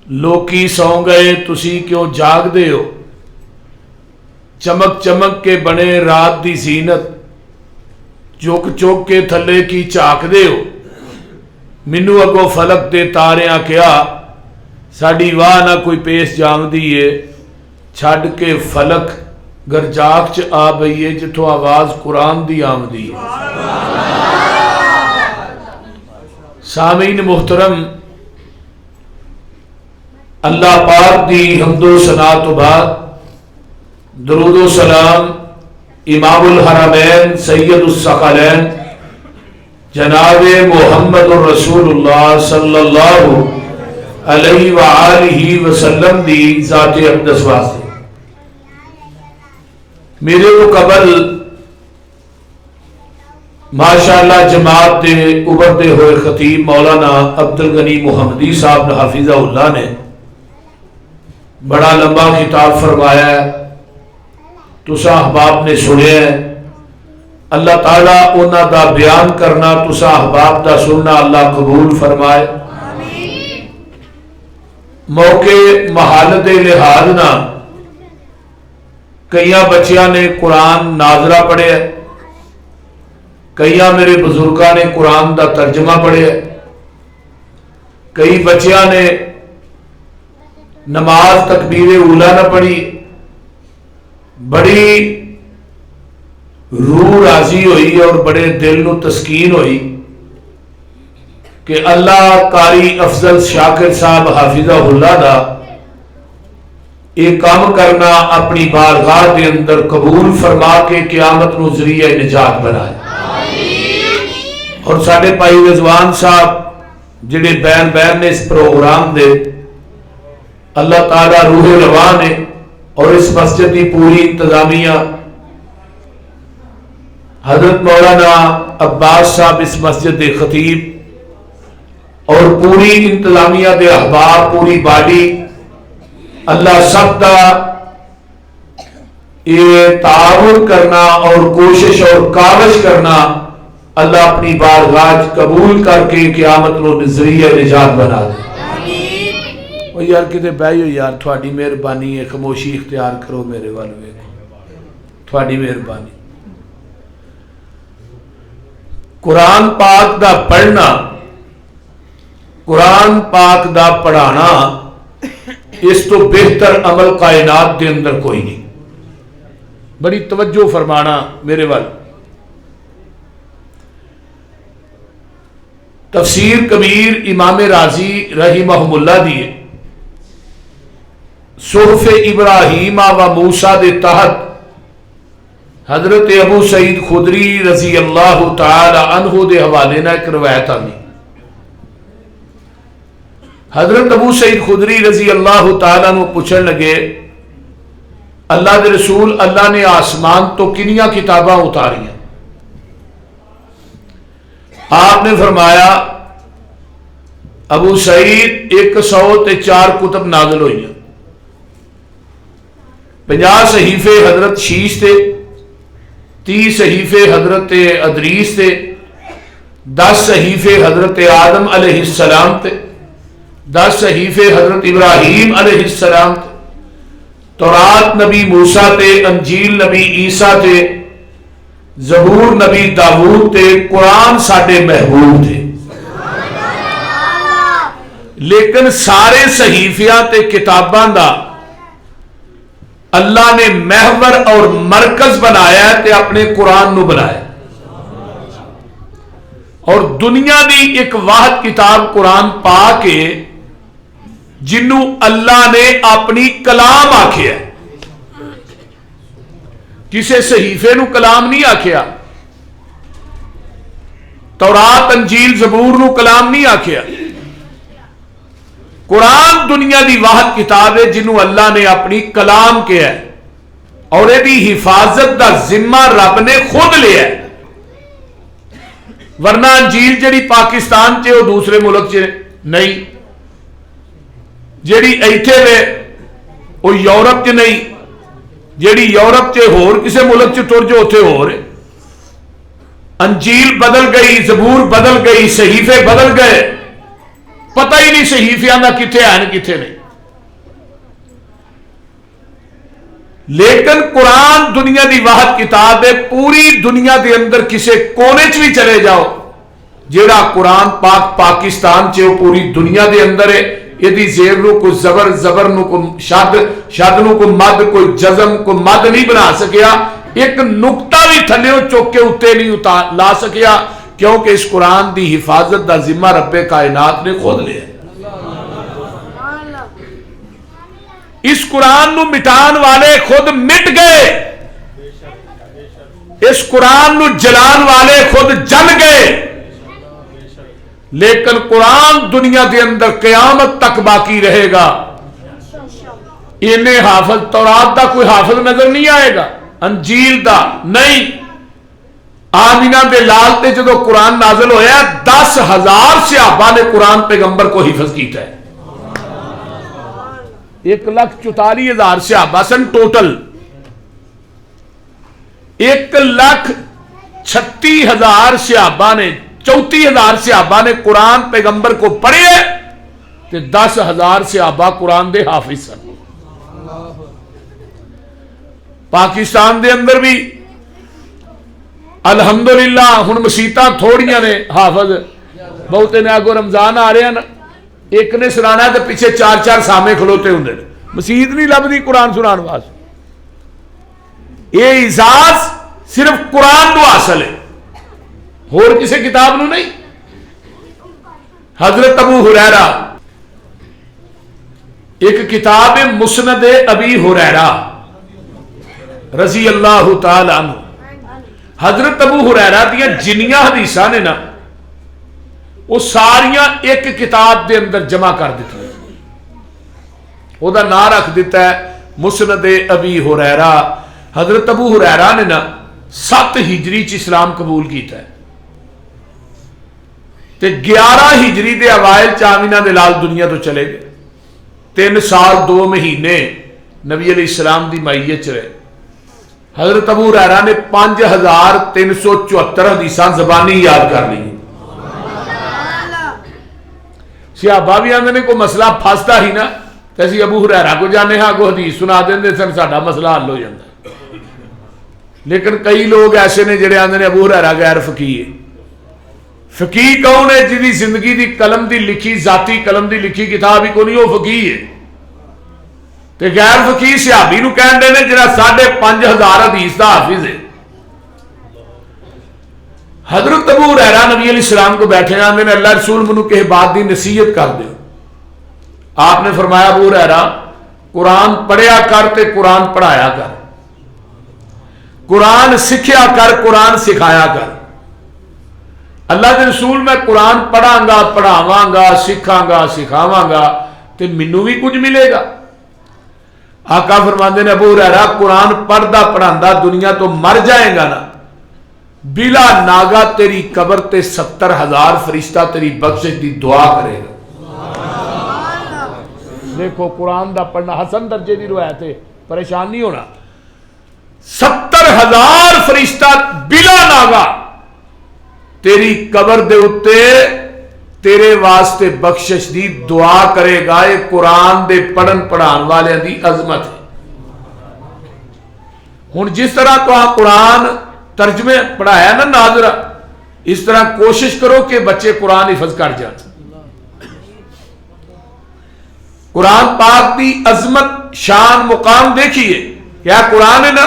ਲੋਕੀ ਸੌਂ ਗਏ ਤੁਸੀਂ ਕਿਉਂ ਜਾਗਦੇ ਹੋ। ਚਮਕ ਚਮਕ ਕੇ ਬਣੇ ਰਾਤ ਦੀ ਜ਼ੀਨਤ, ਚੁੱਕ ਚੁੱਕ ਕੇ ਥੱਲੇ ਕੀ ਝਾਕਦੇ ਹੋ। ਮੈਨੂੰ ਅੱਗੋਂ ਫਲਕ ਦੇ ਤਾਰਿਆਂ ਕਿਹਾ ਸਾਡੀ ਵਾਹ ਨਾ ਕੋਈ ਪੇਸ ਜਾਂਦੀ ਏ, ਛੱਡ ਕੇ ਫਲਕ ਗਰਜਾਕ ਚ ਆ ਬਈਏ ਜਿੱਥੋਂ ਆਵਾਜ਼ ਕੁਰਾਨ ਦੀ ਆਮਦੀ ਹੈ। ਸਾਮੀਨ ਮੁਹਤਰਮ, اللہ پاک دی حمد و ثنا تو بعد درود و سلام امام الحرمین سید الثقلین جناب محمد الرسول اللہ صلی اللہ علیہ وآلہ وسلم دی ذات اقدس واسطے۔ میرے تو قبل ماشاءاللہ جماعت دے ابھرتے ہوئے خطیب مولانا عبدالغنی محمدی صاحب حافظہ اللہ نے بڑا لمبا خطاب فرمایا ہے، تسا احباب نے سنیا ہے۔ اللہ تعالیٰ انہاں دا بیان کرنا تسا احباب دا سننا اللہ قبول فرمائے۔ موقع محال دے لحاظ نہ کئیاں بچیاں نے قرآن ناظرہ پڑھے ہے، کئیاں میرے بزرگاں نے قرآن دا ترجمہ پڑھے ہے، کئی بچیاں نے نماز تکبیر اولا نہ پڑھی۔ بڑی روح راضی ہوئی اور بڑے دل نو تسکین ہوئی کہ اللہ قاری افضل شاکر صاحب حافظہ اللہ دا ایک کام کرنا اپنی بارگاہ دے اندر قبول فرما کے قیامت نو ذریعہ نجات بنائے۔ اور ساڈے بھائی رضوان صاحب جڑے بین نے اس پروگرام دے، اللہ تعالیٰ روح رواں نے اور اس مسجد کی پوری انتظامیہ، حضرت مولانا عباس صاحب اس مسجد کے خطیب اور پوری انتظامیہ دے احباب، پوری باڈی، اللہ سب کا یہ تعاون کرنا اور کوشش اور کاوش کرنا اللہ اپنی بارگاہ قبول کر کے قیامت نو ذریعہ نجات بنا دے۔ یار کتے بہو یار، تھوڑی مہربانی ہے، خاموشی اختیار کرو میرے والے، تھوڑی مہربانی۔ قرآن پاک دا پڑھنا، قرآن پاک دا پڑھانا، اس تو بہتر عمل کائنات دے اندر کوئی نہیں۔ بڑی توجہ فرمانا میرے وال۔ تفسیر کبیر امام رازی رحمہ اللہ دیے صحف ابراہیم و موسیٰ دے تحت حضرت ابو سعید خدری رضی اللہ تعالی عنہ دے حوالے نہ ایک روایت آنی۔ حضرت ابو سعید خدری رضی اللہ تعالی عنہ پوچھن لگے اللہ دے رسول، اللہ نے آسمان تو کنیاں کتاباں اتاری ہیں؟ آپ نے فرمایا ابو سعید 104 کتب نازل ہوئی ہیں، 50 صحیفے حضرت شیش تھے، 30 صحیفے حضرت ادریس تھے، 10 صحیفے حضرت آدم علیہ السلام تھے، 10 صحیفے حضرت ابراہیم علیہ السلام تھے، تورات نبی موسیٰ تھے، انجیل نبی عیسیٰ تھے، زبور نبی داؤد تھے، قرآن ساڈے محبوب تھے۔ لیکن سارے صحیفیاں تے کتاباں دا اللہ نے محور اور مرکز بنایا ہے تے اپنے قرآن نو بنایا، اور دنیا دی ایک واحد کتاب قرآن پاک ہے جنوں اللہ نے اپنی کلام آکھیا ہے۔ کسے صحیفے نو کلام نہیں آکھیا، تورات انجیل زبور نو کلام نہیں آکھیا۔ قرآن دنیا دی واحد کتاب ہے جنوں اللہ نے اپنی کلام کیا ہے، اور یہ بھی حفاظت دا ذمہ رب نے خود لیا ہے۔ ورنہ انجیل جڑی پاکستان چے وہ دوسرے ملک چے نہیں، جڑی ایتھے وے وہ یورپ چے نہیں، جڑی یورپ چے ہور کسے ملک چے تر جو اتھے ہو رہے۔ انجیل بدل گئی، زبور بدل گئی، صحیفے بدل گئے، پتہ ہی نہیں صحیفیاں دا کتنے ہیں کتنے نہیں. لیکن قرآن دنیا دی واحد کتاب ہے. پوری دنیا دے اندر کسے کونے چ بھی چلے جاؤ جیڑا قرآن پاک پاکستان چ پوری دنیا دے اندر ہے. یہ زیر نو کو زبر، زبر نو کو شد، شد نو کو مد، کوئی جزم کو مد نہیں بنا سکیا. ایک نقطہ بھی تھلیوں چوک کے اتنے نہیں لا سکیا، کیونکہ اس قرآن دی حفاظت دا ذمہ رب کائنات نے خود لیا. اس قرآن نو مٹان والے خود مٹ گئے، اس قرآن نو جلان والے خود جل گئے. لیکن قرآن دنیا دے اندر قیامت تک باقی رہے گا. انہیں حافظ تورات دا کوئی حافظ نظر نہیں آئے گا، انجیل دا نہیں. آمینہ دے لال تے جدو قرآن نازل ہویا 10,000 صحابہ نے قرآن پیغمبر کو حفظ کیتا ہے. 1,44,000 صحابہ سن ٹوٹل. 1,36,000 صحابہ نے 34,000 صحابہ نے قرآن پیغمبر کو پڑھے تے 10,000 صحابہ قرآن دے حافظ سن. پاکستان دے اندر بھی الحمدللہ ہن مسیتاں تھوڑیاں نے حافظ، بہتے نے آگو رمضان آ رہے ہیں، ایک نے سنانا ہے تو پیچھے 4 سامنے کھلوتے ہوں. مسیت نہیں لبدی قرآن سنان واسطے. یہ اعزاز صرف قرآن نو حاصل ہے، اور کسی کتاب نو نہیں. حضرت ابو ہریرہ ایک کتاب ہے مسند ابی ہریرہ رضی اللہ تعالی عنہ. حضرت ابو ہریرہ دیا جنیاں حدیثاں نے نا وہ ساریاں ایک کتاب دے اندر جمع کر دیتا ہے. وہ دا نام رکھ دیتا ہے مسند ابی ہریرہ. حضرت ابو ہریرہ نے نا 7 ہجری چ اسلام قبول کیتا ہے تے 11 ہجری دے اوائل چ آمینہ دے لال دنیا تو چلے گئے. 3 سال 2 مہینے نبی علیہ السلام دی مائیت چ رہے. حضرت ابو ہریرہ نے 5,374 حدیثاں زبانی یاد کر لی. صحابہ بھی آندے نے کوئی مسئلہ پھاستا ہی نا تو اسی ابو ہریرہ کو جانے ہاں کو حدیث سنا دیں سن ساڈا مسئلہ حل ہو جاتا. لیکن کئی لوگ ایسے نے جڑے آندے نے ابو ہریرہ غیر فقیہ ہے. فقیہ کون ہے؟ جی زندگی دی قلم دی لکھی، ذاتی قلم دی لکھی کتاب ہی کو نہیں، وہ فقیہ ہے. تے غیر فقیہ صحابی نو کہن دے نے جڑا 5,500 حدیث دا حافظ ہے. حضرت ابو ہریرہ نبی علیہ السلام کو بیٹھے ہیں، آندے نے اللہ رسول منو کہے بات دی نصیحت کر دے. آپ نے فرمایا ابو ہریرہ قرآن پڑھیا کر تے قرآن پڑھایا کر، قرآن سکھیا کر، قرآن سکھایا کر. اللہ کے رسول میں قرآن پڑھاں گا، پڑھاواں گا، سکھاں گا، سکھاواں گا تے مینوں بھی کچھ ملے گا. آقا فرماندے نے ابو ہریرہ قرآن پڑھدا پڑھاندا دنیا تو مر جائے گا نا، بلا ناگا تیری قبر تے 70,000 فرشتہ تیری بخشش دی دعا کرے گا. دیکھو قرآن دا پڑھنا حسن درجے دی روایت ہے، پریشان نہیں ہونا. 70,000 فرشتہ بلا ناگا تیری قبر دے اتے تیرے واسطے بخشش دی دعا کرے گا. یہ قرآن دے پڑھن پڑھان والے دی عظمت ہے. ہن جس طرح تو قرآن ترجمے پڑھایا نا ناظرہ، اس طرح کوشش کرو کہ بچے قرآن حفظ کر جائیں. قرآن پاک دی عظمت شان مقام دیکھیے. کیا قرآن ہے نا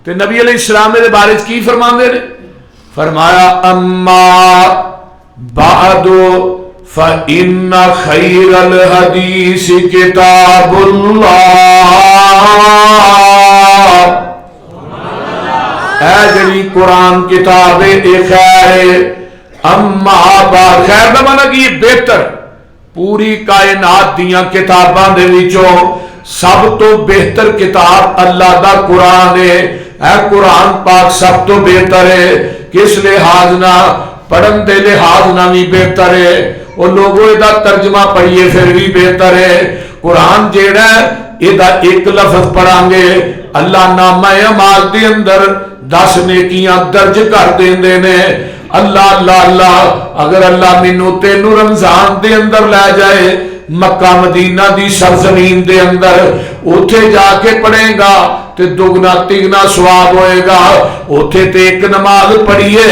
تو نبی علیہ السلام دے بارے کی فرماندے نے؟ فرمایا اما بعد فإن خیر الحدیث کتاب اللہ. اے جلی قرآن کتاب اے خیر، اما بعد خیر دا مانا کہ یہ بہتر، پوری کائنات دیاں کتاباں دے وچوں سب تو بہتر کتاب اللہ دا قرآن ہے. اے قرآن پاک سب تو بہتر ہے. کس لحاظ نہ؟ پڑھن دے لحاظ نہ بھی بہتر ہے. وہ لوگوں دا ترجمہ پڑھیے پھر بھی بہتر ہے. قرآن جیڑا ہے یہ ایک لفظ پڑھاں گے اللہ نامہ اعمال دے اندر 10 نیکیاں درج کر دیندے نے. اللہ اللہ اللہ اگر اللہ مینوں تینوں رمضان دے اندر لے جائے مکہ مدینہ دی سرزمین دے اندر اوتھے جا کے پڑھے گا تے دگنا تگنا ثواب ہوئے گا. اوتھے تے ایک نماز پڑھیے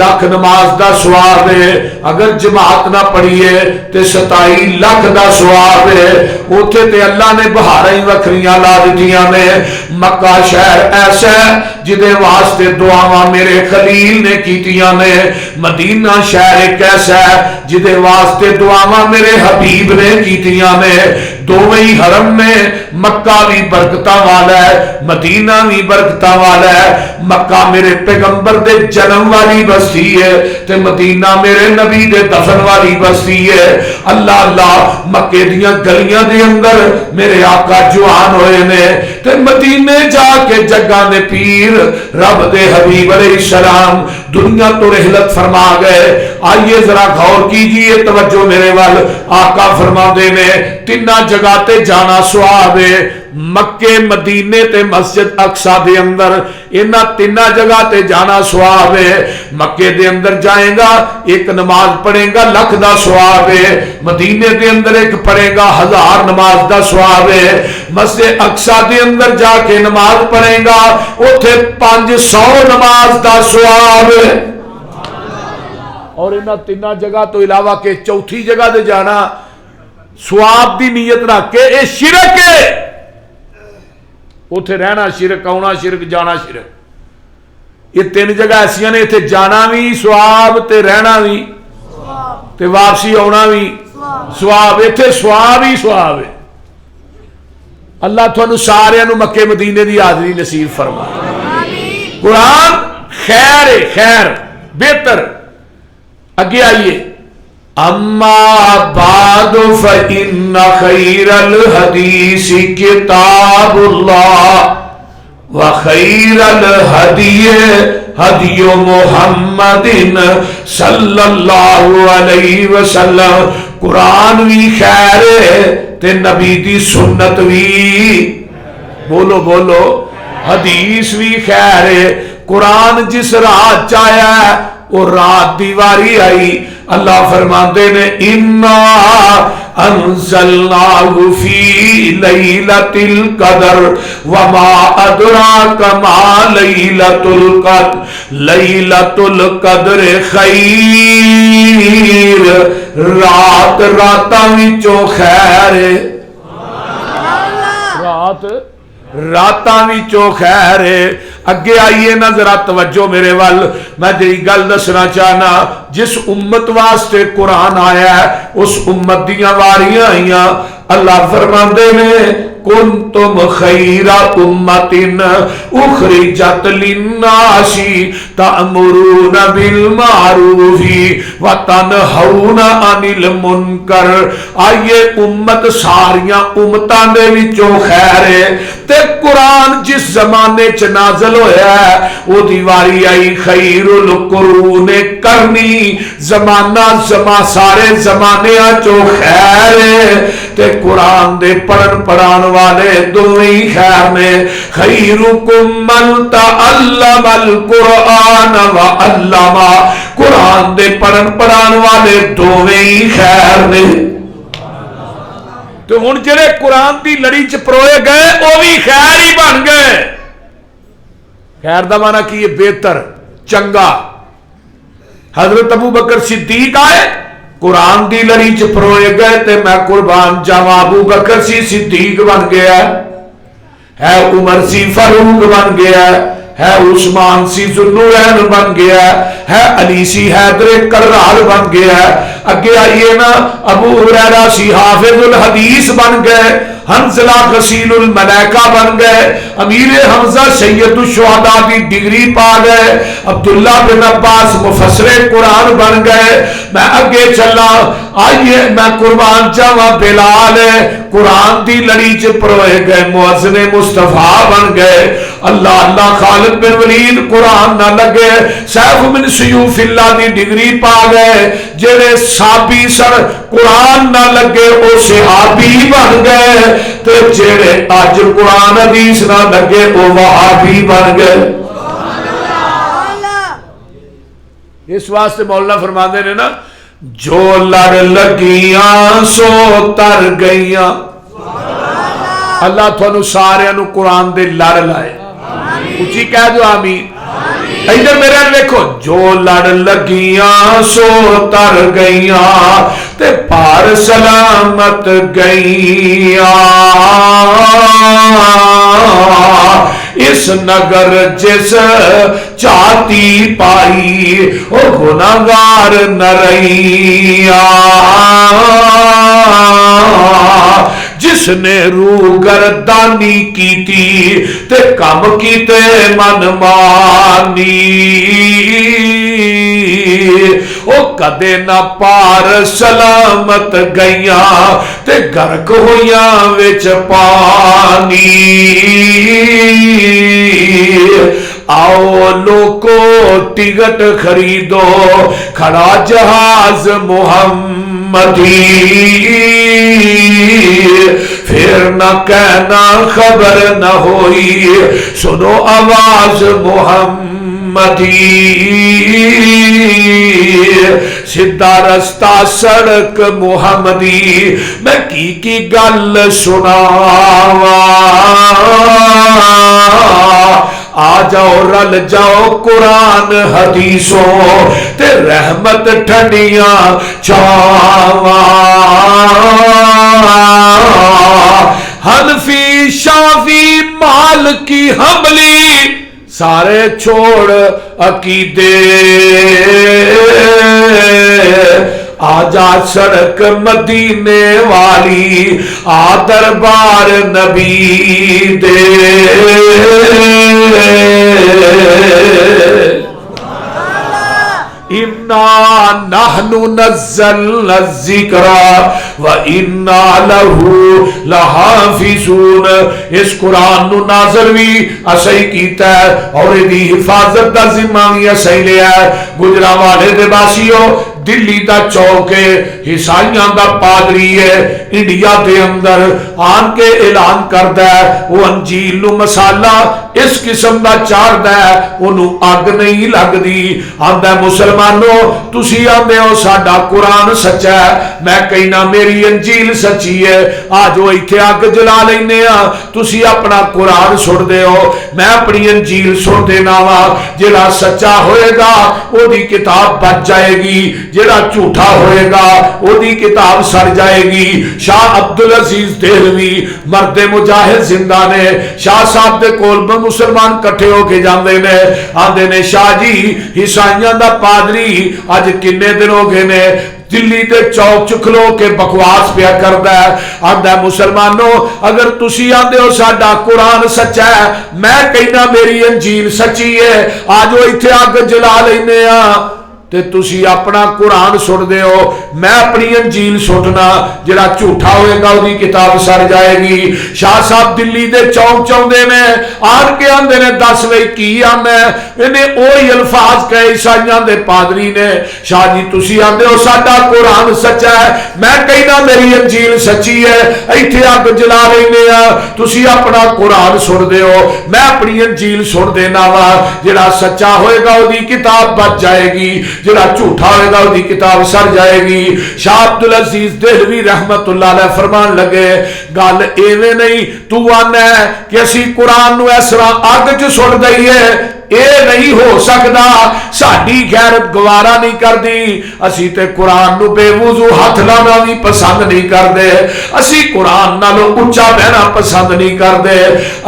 لاکھ نماز دا ثواب ہے, اگر جماعت نہ پڑھیے تے 27 لاکھ دا ثواب ہے. اوتھے تے اللہ نے بہاراں ہی وکھریاں لا دتیاں نے. مکہ شہر ایسا ہے جدے واسطے دعاواں میرے خلیل نے کیتیاں نے. مدینہ شہر ایک ایسا ہے جدے واسطے دعاواں میرے حبیب نے کیتیاں نے. دوویں ہی حرم میں مکہ بھی برکتاں والا ہے مدینہ بھی برکتاں والا ہے. مکہ میرے پیغمبر دے جنم والی بستی ہے تے مدینہ میرے نبی دے دفن والی بستی ہے. اللہ اللہ مکے دیاں گلیاں دے اندر میرے آقا جوان ہوئے نے تے مدینے جا کے جگہ دے پیر رب دے حبیب علیہ السلام دنیا تو رحلت فرما گئے. آئیے ذرا غور کیجئے توجہ میرے وال. آقا فرما دے نے تینہ جگہ تے جانا ثواب ہے. مکے مدینے تے مسجد اقصی دے اندر انہاں تینہ جگہ تے جانا ثواب ہے. مکے دے اندر جائے گا ایک نماز پڑھے گا لاکھ دا ثواب ہے. مدینے دے اندر ایک پڑھے گا 1000 نماز دا ثواب ہے. مسجد اقصی دے اندر جا کے نماز پڑھے گا اوتھے 500 نماز دا ثواب ہے. اور انہاں تینہ جگہ تو علاوہ کے چوتھی جگہ دے جانا ثواب دی نیت رکھ کے اے شرک ہے. اوتھے رہنا شرک, آنا شرک, جانا شرک. یہ تین جگہ ایسیاں نے ایتھے جانا بھی ثواب تے رہنا بھی تے واپسی آنا بھی ثواب. ایتھے ثواب ہی ثواب ہے. اللہ تھانوں سارے نو مکے مدینے دی حاضری نصیب فرمائے. قرآن خیر ہے, خیر بہتر. اگے آئیے اما بعد فإن خیر الحدیث کتاب اللہ وخیر الہدی ہدی محمد صلی اللہ علیہ وسلم. قرآن بھی خیر ہے تے نبی دی سنت بھی بولو بولو حدیث بھی خیر ہے. قرآن جس رات چایا ہے وہ رات دیواری آئی. اللہ فرماتے نے انا انزلناہ فی لیلۃ القدر وما ادراک ما لیلۃ القدر لیلۃ القدر خیر. رات راتاں وچوں خیر, رات راتاں وچوں خیر ہے. اگے آئیے نا ذرا توجہ میرے وال. میں جی گل دسنا چاہنا جس امت واسطے قرآن آیا ہے اس امت دیاں واریاں آئیاں. اللہ فرماندے نے کنتم خیر امت اخرجت للناس تأمرون بالمعروف وتنہون عن المنکر. آئیے امت ساریاں امتاں دے وچوں خیر ہے تے قرآن جس زمانے چ نازل ہویا ہے وہ دیواری آئی خیر القرون کرنی. زمانہ سارے زمانے چوں خیر ہے تے قرآن دے پڑھن پڑھان والے دوئی خیر نے. خیرکم من تعلم القرآن وعلم. قرآن دے پڑھن پڑھان والے دوئی خیر نے. تو ہن جڑے قرآن دی لڑی چ پروئے گئے وہ بھی خیر ہی بن گئے. خیر دا معنی کی بہتر چنگا. حضرت ابو بکر صدیق آئے قرآن دی لڑی چ پروئے گئے تے میں قربان جاواں ابو بکر سی صدیق بن گیا ہے, عمر سی فاروق بن گیا ہے, عثمان سی ذوالنورین بن گیا ہے, علی سی حیدر کرار بن گیا ہے. اگے آئیے نا ابو ہریرہ سی حافظ الحدیث بن گئے, حنظلہ غسیل الملائکہ بن گئے, امیر حمزہ سید الشہداء کی ڈگری پا گئے, عبداللہ بن عباس مفسر قرآن بن گئے. میں اگے چلا آئیے میں قربان جاواں بلال قرآن دی لڑی چ پروئے گئے مؤذن مصطفیٰ بن گئے. اللہ اللہ خالد بن ولید قرآن نہ لگے سیف من سیوف اللہ دی ڈگری پا گئے. جڑے صحابی سر قرآن نہ لگے وہ صحابی بن گئے تے جڑے اج قرآن حدیث نہ لگے وہ وہابی بن گئے. اس واسطے مولانا فرماندے نے نا جو لڑ لگیاں سو تر گئیاں. اللہ تھانوں سارے نو قرآن دے لڑ لائے. اچھی کہہ دو آمین. ادھر میرے دیکھو جو لڑ لگیاں سو تر گئیاں تے پار سلامت گئیاں. اس نگر جس چاہتی پائی او گناہگار نہ رہیاں. جس نے روح گردانی کی تھی تے کم کیتے من مانی او کدے نہ پار سلامت گئیاں تے گرک ہویاں وچ پانی. آؤ لوکو ٹکٹ خریدو کھڑا جہاز محمدی. پھر نہ کہنا خبر نہ ہوئی سنو آواز محمدی. سیدھا رستہ سڑک محمدی میں کی گل سناواں. آ جاؤ رل جاؤ قرآن حدیثوں تے رحمت ٹھنڈیاں چھاواں. حنفی شافی مالکی حنبلی سارے چھوڑ عقیدے آجا سڑک مدینے والی آ دربار نبی دے. اِنَّا نَحْنُ نَزَّلْنَا الذِّكْرَ وَإِنَّا لَهُ لَحَافِظُونَ. اس قرآن نو نازل بھی اسائی کیتا ہے اور دی حفاظت دا ذمہ بھی اسائی لیا ہے. گجرانوالے دے باسیوں دلی دا چوک ہے عیسائیاں دا پادری ہے انڈیا دے اندر آن کے اعلان کردا ہے وہ انجیل نو مسالہ اس قسم دا چاڑدا ہے انہوں اگ نہیں لگدی. آندا مسلمانوں تسی آندے ہو ساڈا قرآن سچا ہے میں کہنا میری انجیل سچی ہے. آج وہ ایتھے اگ جلا لینے ہاں تسی اپنا قرآن سن دے ہو میں اپنی انجیل سن دینا وا. جڑا سچا ہوئے گا وہ دی کتاب بچ جائے گی جڑا جھوٹا ہوئے گا وہ دی کتاب سڑ جائے گی. شاہ عبدالعزیز دہلوی مرد مجاہد زندہ نے شاہ صاحب دے کول مسلمان کٹھے ہو کے جاندے نے آندے نے شاہ جی عیسائیاں دا پادری اج کنے دن ہو گئے نے دلی دے چوک چکھلو کے بکواس پیا کردا ہے. آندا مسلمانوں اگر تسی آندے ہو ساڈا قرآن سچا ہے میں کہنا میری انجیل سچی ہے آج وہ ایتھے اگ جلا لینے ہاں تے تسی اپنا قرآن سن دے ہو میں اپنی انجیل سننا جڑا جھوٹا ہوئے گا وہ کتاب سڑ جائے گی. شاہ صاحب دلی دے چوک چوندے نے آن کے آندے نے دس وے کی آنا ہے انہیں اوہی الفاظ کہے عیسائیاں دے پادری نے شاہ جی تسی آندے ہو ساڈا قرآن سچا ہے میں کہنا میری انجیل سچی ہے ایتھے اگ جلا لینے ہاں تسی اپنا قرآن سن دے ہو میں اپنی انجیل سن دینا وا. جڑا سچا ہوئے گا وہ کتاب بچ جائے گی جڑا جھوٹا ہوئے گا وہ کتاب سڑ جائے گی. شاہ عبدالعزیز دہلوی رحمت اللہ علیہ فرمان لگے گل ایویں نہیں تو آنا ہے کہ اسی قرآن نو اس طرح اگ چ سٹ دئیے اے نہیں ہو سکتا ساڈی غیرت گوارا نہیں کردی. اسی تے قرآن نو بے وضو ہاتھ لانا بھی پسند نہیں کردے اسی قرآن نالو اونچا بہنا پسند نہیں کردے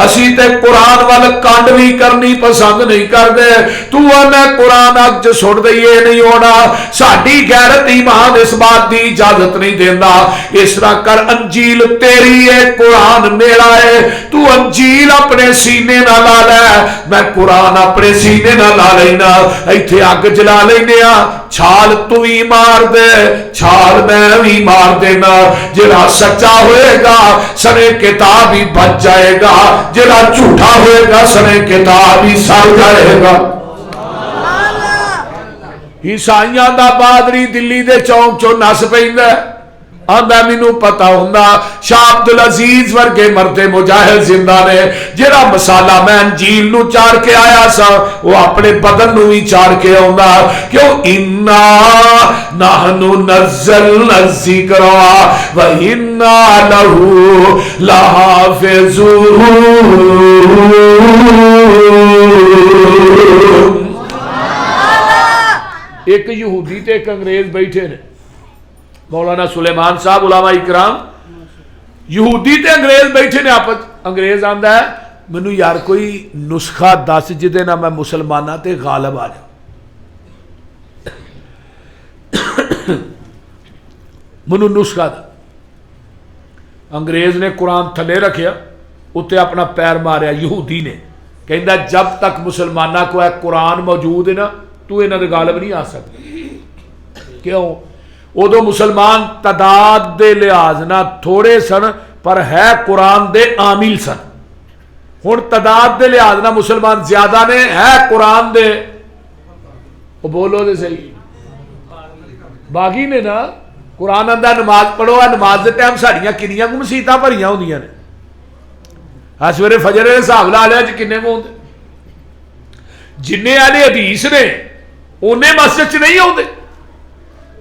اسی تے قرآن وال کانڈ بھی کرنی پسند نہیں کردے. تو آنا قرآن اگ چ سٹ دئیے نہیں ہونا ساڈی غیرت ایمان اس بات دی اجازت نہیں دیندا. اس طرح کر انجیل تیری ہے قرآن میرا ہے تو انجیل اپنے سینے نہ لا لے میں قرآن اپنے سینے نہ لا لینا ایتھے اگ جلا لینا چھال تو ہی مار دے چھال میں بھی مار دینا. جڑا سچا ہوئے گا سنے کتاب ہی بچ جائے گا جڑا جھوٹا ہوئے گا سنے کتاب ہی سڑ جائے گا. عیسائیاں دا پادری دلی دے چوک چو نس پیندا آندا مینوں پتا ہوندا شاہ عبدل عزیز ورگے مرد مجاہد زندہ نے جڑا مسالہ میں انجیل نو چار کے آیا سا وہ اپنے بدن نو ہی چار کے آوندا کیوں انا نحن نزلنا الذکر و انا لہ لحافظون. ایک یہودی تے ایک انگریز بیٹھے نے مولانا سلیمان صاحب علماء اکرام یہودی تے انگریز بیٹھے نے آپس. انگریز آندا ہے مینوں یار کوئی نسخہ دس جدے نہ میں مسلماناں تے غالب آ جاؤں. منو نسخہ دا. انگریز نے قرآن تھلے رکھیا اتنے اپنا پیر ماریا یہودی نے کہندا جب تک مسلمانہ کو ہے قرآن موجود ہے نا تو انہاں دے غالب نہیں آ سکتا. کیوں؟ ادو مسلمان تعداد دے لحاظ نہ تھوڑے سن پر ہے قرآن دے عامل سن. ہن تعداد دے لحاظ نہ مسلمان زیادہ نے ہے قرآن دے وہ بولو دے صحیح باغی نے نا. قرآن آندا نماز پڑھو نماز دے ٹائم ساڈیاں کنیاں کو مسیتاں بھریاں ہوندیاں نے. ہاں سویرے فجر دے حساب لا لیا کنے کو ہوندے جن اہل حدیث نے اونے مسجد چ نہیں آتے.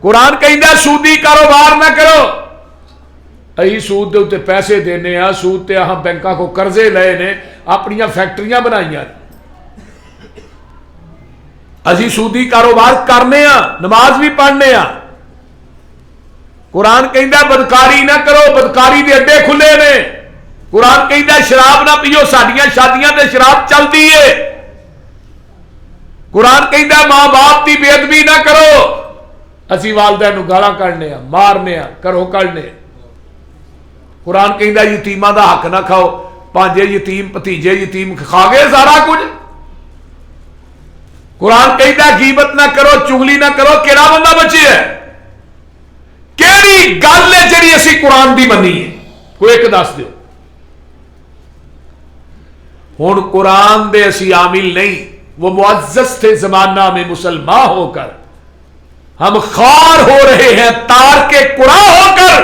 قرآن کہندا سودی کاروبار نہ کرو. ائی سود دے اوتے پیسے دینے ہاں سود تے ہاں بینکاں کو قرضے لے نے اپنی فیکٹریاں بنائیاں. اسی سودی کاروبار کرنے ہاں نماز بھی پڑھنے ہاں. قرآن کہندا بدکاری نہ کرو بدکاری دے اڈے کھلے نے. قرآن کہندا شراب نہ پیو ساڈیاں شادیاں تے شراب چلدی ہے. قرآن کہندا ماں باپ دی بے ادبی نہ کرو. اسی والدین نو گالاں کڈنے ہاں مارنے ہاں گھروں کڈنے. قرآن کہندا یتیماں دا حق نہ کھاؤ پانجے یتیم بھتیجے یتیم کھا گئے سارا کچھ. قرآن کہندا غیبت نہ کرو چغلی نہ کرو. کیڑا بندہ بچے ہے کیڑی گل ہے جڑی اسی قرآن دی منی ہے کوئی ایک دس دیو. ہن قرآن دے اسی عامل نہیں وہ معزز تھے زمانہ میں مسلمان ہو کر ہم خوار ہو رہے ہیں تار کے قرآن ہو کر.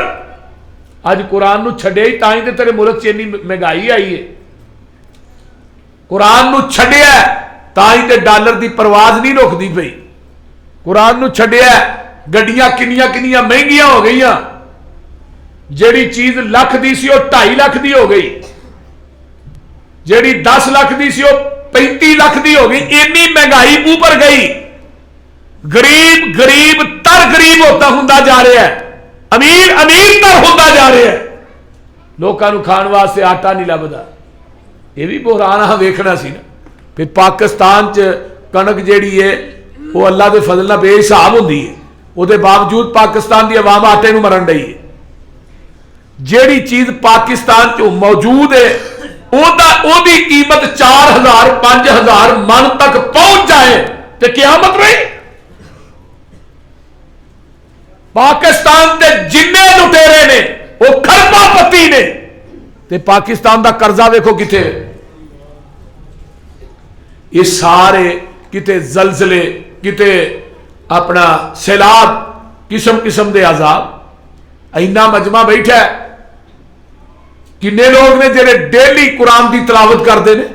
آج قرآن نو چھڑے ہی تائیں تے تیرے ملک چینی مہنگائی آئی ہے. قرآن نو چھڑیا تائیں تے ڈالر دی پرواز نہیں روک دی پئی. قرآن نو چھڑیا گڈیاں کنیاں کنیاں مہنگیاں ہو گئی. جیڑی چیز لکھ دی سی وہ 2.5 لاکھ دی ہو گئی. جیڑی 10 لاکھ دی سی وہ 35 لاکھ دی ہو گئی. اینی مہنگائی اوپر گئی. غریب غریب تر غریب ہوتا ہوندا جا رہا ہے امیر امیر تر ہوتا جا رہا ہے. لوکاں نو کھان واسطے آٹا نہیں لبدا. یہ بھی بحران ہاں ویکھنا سی نا. پھر پاکستان چ کنک جیڑی ہے وہ اللہ دے فضل نال بے حساب ہوندی ہے. وہ دے باوجود پاکستان دی عوام آٹے نو مرن رہی ہے. جیڑی چیز پاکستان چ موجود ہے او دی قیمت 4000 5000 من تک پہنچ جائے تے قیامت رہی. پاکستان دے جنے لٹیرے نے وہ کھربا پتی نے تے پاکستان دا قرضہ ویکھو کتے. یہ سارے کتے زلزلے کتے اپنا سیلاب قسم قسم دے عذاب. اینا مجمع بیٹھا ہے کنے لوگ نے جڑے ڈیلی قرآن دی تلاوت کرتے ہیں.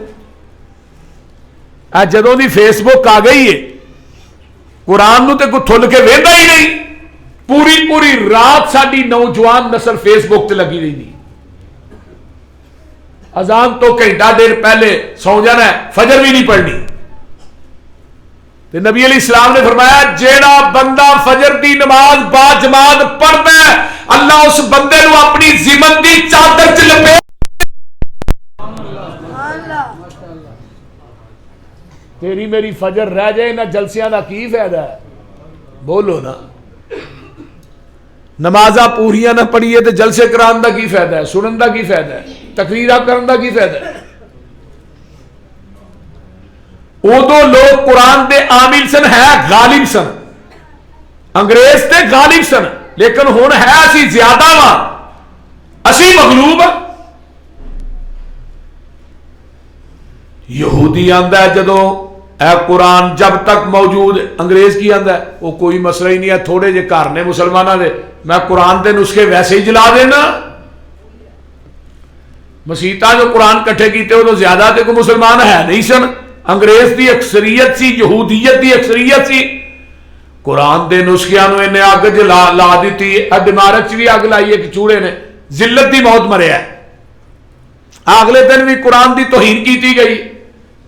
جدوں دی فیس بک آ گئی ہے قرآن نو تے کوئی تھل کے ویندا ہی نہیں. پوری پوری رات ساری نوجوان نسل فیس بک تے لگی رہی. اذان تو گھنٹہ دیر پہلے سو جانا ہے فجر بھی نہیں پڑھنی. تے نبی علیہ السلام نے فرمایا جیڑا بندہ فجر دی نماز با جماعت پڑھتا ہے اللہ اس بندے نو اپنی ضمن دی چادر چ لپیٹ. تیری میری فجر رہ جائے نہ جلسیاں دا کی فائدہ ہے بولو نا. نمازاں پوریاں نہ پڑھیے تے جلسے کران دا کی فائدہ ہے سنن دا کی فائدہ ہے تقریرہ کرن دا کی فائدہ ہے. ادو لوگ قرآن دے عامل سن ہے غالب سن. انگریز تے غالب سن لیکن ہن ہے اسی زیادہ وا اسی مغلوب. یہودی آندا ہے جدوں اے قرآن جب تک موجود. انگریز کی آندا ہے وہ کوئی مسئلہ ہی نہیں ہے تھوڑے جے گھر نے مسلمانوں دے میں قرآن دے نسخے ویسے ہی جلا دینا. مسیطا جو قرآن کٹھے کیتے وہ تو زیادہ تے کوئی مسلمان ہے نہیں سن. انگریز دی اکثریت سی, یہودیت دی اکثریت سی. قرآن دے نسخیاں نو انہیں اگ لا دیتی. عمارت بھی اگ لائی ہے کہ چوڑے نے ذلت دی موت مریا ہے. اگلے دن بھی قرآن دی توہین کیتی گئی.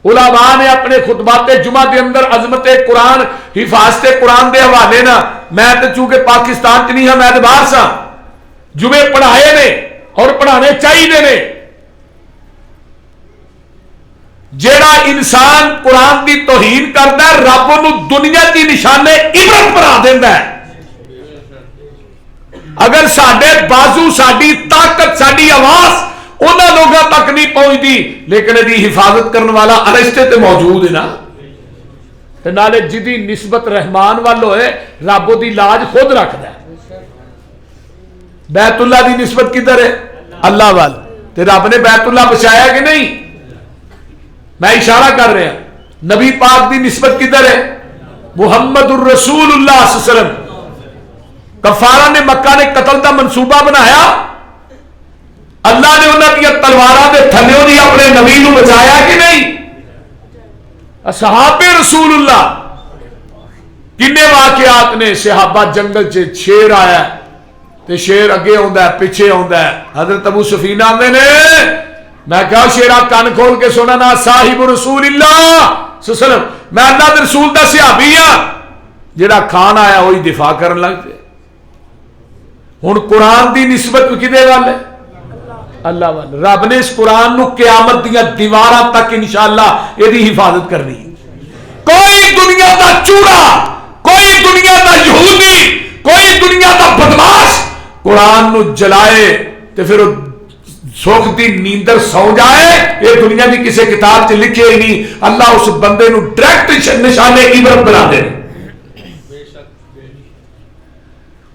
علماء نے اپنے خطبات جمعہ دے اندر عظمت قرآن, حفاظت قرآن دے حوالے نہ, میں تو چونکہ پاکستان چ نہیں ہاں, میں تو باہر سا, جمعے پڑھائے نے اور پڑھانے چاہیے نے. جیڑا انسان قرآن دی توہین کرتا ہے رب انہوں دنیا کی نشانے عبرت بنا دینا ہے. اگر ساڈے بازو, ساڈی طاقت, ساڈی آواز انہاں لوگوں تک نہیں پہنچتی, لیکن دی حفاظت کرنے والا ارشتے تے موجود ہے نا. تے نالے جدی نسبت رحمان وال ہوئے رب دی لاج خود رکھدا ہے. بیت اللہ دی نسبت کدھر ہے؟ اللہ وال. تے رب نے بیت اللہ بچایا کہ نہیں؟ میں اشارہ کر رہا ہوں. نبی پاک دی نسبت کدھر ہے؟ محمد الرسول اللہ صلی اللہ علیہ وسلم. کفارہ نے مکہ نے قتل دا منصوبہ بنایا, اللہ نے انہوں کی تلواراں دے تھلیوں دی اپنے نبی نو بچایا کہ نہیں؟ اصحاب رسول اللہ کنے واقعات نے. صحابہ جنگل چ شیر آیا تے شیر اگے آندا ہے پیچھے آندا ہے. حضرت ابو سفیان آندے نے, میں کہا شیرا کان کھول کے سونا نا, صاحب رسول اللہ صلی اللہ علیہ وسلم, میں اللہ دے رسول دا صحابی ہاں. جڑا کھان آیا وہی دفاع کرن لگ پے. ہن قرآن دی نسبت کدے وال ہے؟ اللہ وال. رب نے اس قرآن نو قیامت دیاں دیواراں تک انشاءاللہ یہ دی حفاظت کرنی. کوئی دنیا دا چوڑا, کوئی دنیا دا یہودی, کوئی دنیا دا بدماش قرآن نو جلائے تے پھر سوکھ دی نیندر سو جائے, یہ دنیا دی کسی کتاب سے لکھے ہی نہیں. اللہ اس بندے نو ڈائریکٹ نشانے عبرت بنا دے.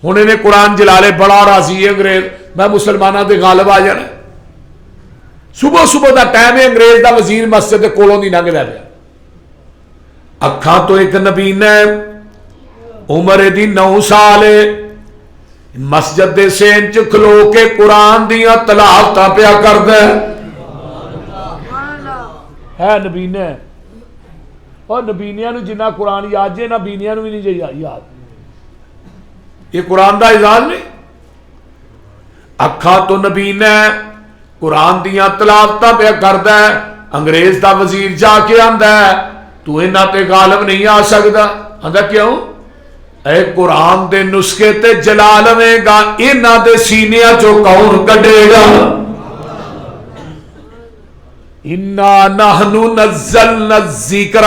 ہن انہیں قرآن جلالے بڑا راضی ہے انگریز, میں مسلمانوں دے غالب آ جانا. صبح صبح دا ٹائم ہے, انگریز دا وزیر مسجد کولوں دی لنگ رہ پیا. اکھاں تو ایک نبی نے, عمر دی 9 سال, مسجد دے سین چ کھلو کے قرآن دیاں تلاوتاں پیا کردا ہے. نبی نے اور نبینیاں نو جنہ قرآن یاد جے نبینیاں نو بھی نہیں جے یاد. یہ قرآن دا اعزاز نہیں. اکھاں تو نبی نے قرآن دیاں تلاوتاں پیا کردا ہے. انگریز دا وزیر جا کے آندا ہے تو انہاں تے غالب نہیں آ سکدا. آندا کیوں؟ اے قرآن دے نسخے تے جلا لوے گا, انہاں دے سینیاں چوں کون کڈے گا؟ انا نحن نزلنا الذکر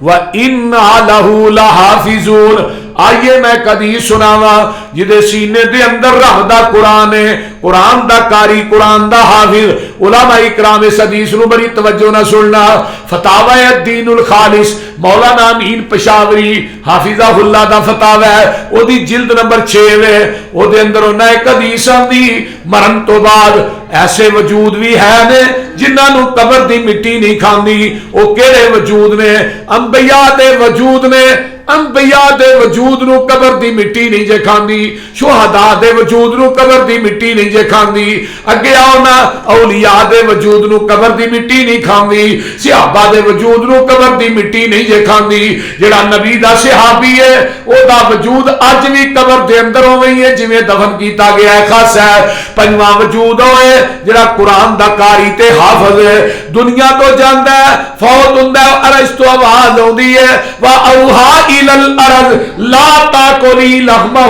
وَإِنَّا لَهُ لَحَافِظُونَ. آئیے میں کدی سناوا جدے سینے دے اندر رب دا قرآن ہے, قرآن دا قاری, قرآن دا حافظ. علماء اکرام اس حدیث نو بڑی توجہ نہ سننا. فتاوی الدین الخالص مولانا امین پشاوری حافظہ اللہ دا فتاوی ہے, او دی جلد نمبر 6 ہے. او دے اندر انہاں ایک حدیث آندی مرن تو بعد ایسے وجود بھی ہے نے جنہاں نو قبر دی مٹی نہیں کھاندی. او کیڑے وجود نے؟ انبیاء دے وجود نے. انبیاء دے وجود نو قبر دی مٹی نہیں جے کھاندی. شہداء دے وجود نو قبر دی مٹی نہیں جے کھاندی. اگے آؤ نا, اولیاء دے وجود نو قبر دی مٹی نہیں کھاندی. صحابہ دے وجود نو قبر دی مٹی نہیں جے کھاندی. جڑا نبی دا صحابی ہے او دا وجود اج بھی قبر دے اندر ہوئی ہے جویں دفن کیتا گیا ہے. خاص ہے پنجواں وجود ہوئے جڑا قرآن دا قاری تے حافظ ہے. دنیا تو جاندا ہے, فوت ہوندا ہے, عرش تو آواز ہوندی ہے وا اوہا الارض لا تاکلی لحمہ,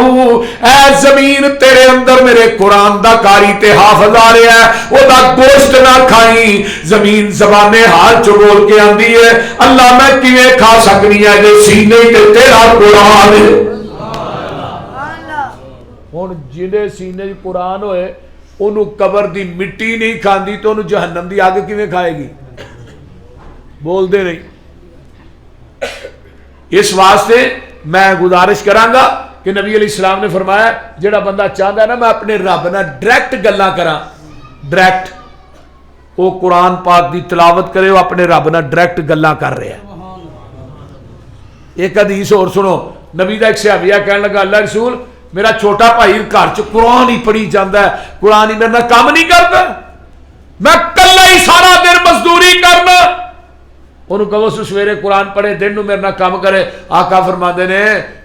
اے زمین تیرے اندر میرے قرآن دا قاری تے حافظ آ رہا ہے, او دا گوشت نہ کھائیں. زمین زبانے حال چ بول کے آندی ہے اللہ میں کیویں کھا سکنی ہے جے سینے تے تیرا قرآن ہے. ہن جڑے سینے قرآن ہوئے انہوں قبر دی مٹی نہیں کھاندی تو انہوں جہنم دی آگ کیویں کھائے گی؟ بول دے نہیں. اس واسطے میں گزارش کرانگا کہ نبی علیہ السلام نے فرمایا جڑا بندہ چاہتا ہے نا میں اپنے رب نہ ڈائریکٹ گلاں کراں, ڈائریکٹ وہ قرآن پاک دی تلاوت کرے, وہ اپنے رب نہ ڈائریکٹ گلاں کر رہے ہیں. ایک حدیث اور سنو, نبی دا ایک صحابیہ کہنے لگا اللہ رسول میرا چھوٹا بھائی گھر چ قرآن ہی پڑھی جاتا ہے, قرآن ہی میرے نال کام نہیں کرتا, میں کلا ہی سارا دن مزدوری کرنا. انہوں کہو سویرے قرآن پڑھے, دن نو میرے نال کام کرے. آقا فرماندے نے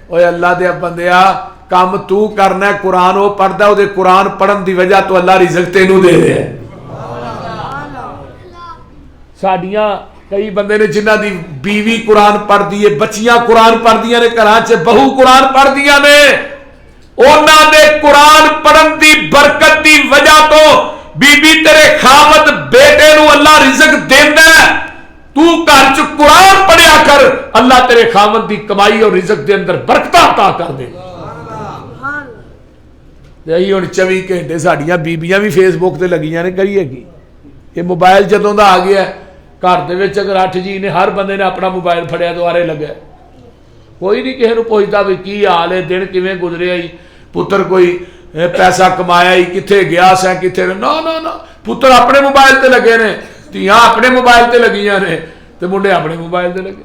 اوے اللہ دے بندیا کام تو کرنا ہے, قرآن وہ پڑھتا, وہ قرآن پڑھن دی وجہ تو اللہ رزق تینوں دے رہے ہیں. ساڈیاں کئی بندے نے جنہ دی بیوی قرآن پڑھ دیے, بچیاں قرآن پڑھ دیا نے, گھراں چ بہو قرآن پڑھ دیا نے, انہاں دے قرآن پڑھن دی برکت دی وجہ تو بی بی تیرے خاوند بیٹے نو اللہ رزق دیندا ہے. تو گھر چ قرآن پڑھیا کر, اللہ تیرے خاوند دی کمائی اور رزق دے اندر برکتاں عطا کر دے. یہی ہن 24 گھنٹے ساڈیاں بیبیاں بھی فیس بک تے لگیاں نے, کریے کی یہ موبائل جدوں دا آ گیا گھر دے وچ اگر 8 جی نے ہر بندے نے اپنا موبائل پھڑیا دوارے لگا, کوئی نہیں کسی نو پوچھتا بھی کی حال ہے, دن کیویں گزریا ہی, پتر کوئی پیسہ کمایا ہی, کتھے گیا سا کتھے نہ پتر اپنے موبائل تے لگے نے, تیاں اپنے موبائل تے لگیاں نے, تے منڈے اپنے موبائل تے لگے.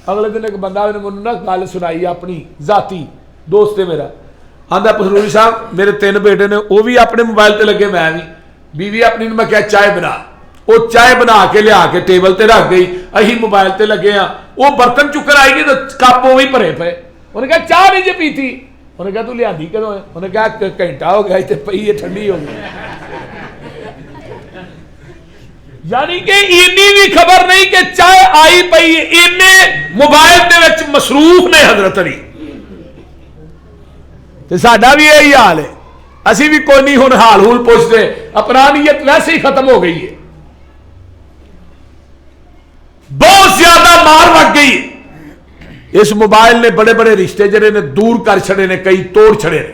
اگلے دن ایک بندہ نے مجھے گل سنائی اپنی ذاتی دوست ہے میرا, آندا پسروری صاحب میرے 3 بیٹے نے, وہ بھی اپنے موبائل تے لگے, میں بھی, بیوی اپنی نے میں کہا چائے بنا, وہ چائے بنا کے لیا کے ٹیبل تے رکھ گئی, اہی موبائل تے لگے ہاں, وہ برتن چکر آئی گئی تو کپ وہ بھی بھرے پے. انہیں کہا چاہ نہیں جی پیتی, انہیں کہا تو لیاندی کدوں ہے, انہیں کہا گھنٹہ ہو گیا تے پئی ہے ٹھنڈی ہو گئی. یعنی کہ اینی بھی خبر نہیں کہ چائے آئی پئی, اینے موبائل دے وچ مصروف نے حضرت علی. تے ساڈا بھی یہی حال ہے, اسی بھی کوئی نہیں ہن حال ہول پوچھتے, اپنا نیت ویسے ہی ختم ہو گئی ہے, بہت زیادہ مار لگ گئی. اس موبائل نے بڑے بڑے رشتے جڑے نے دور کر چھڑے نے, کئی توڑ چھڑے نے.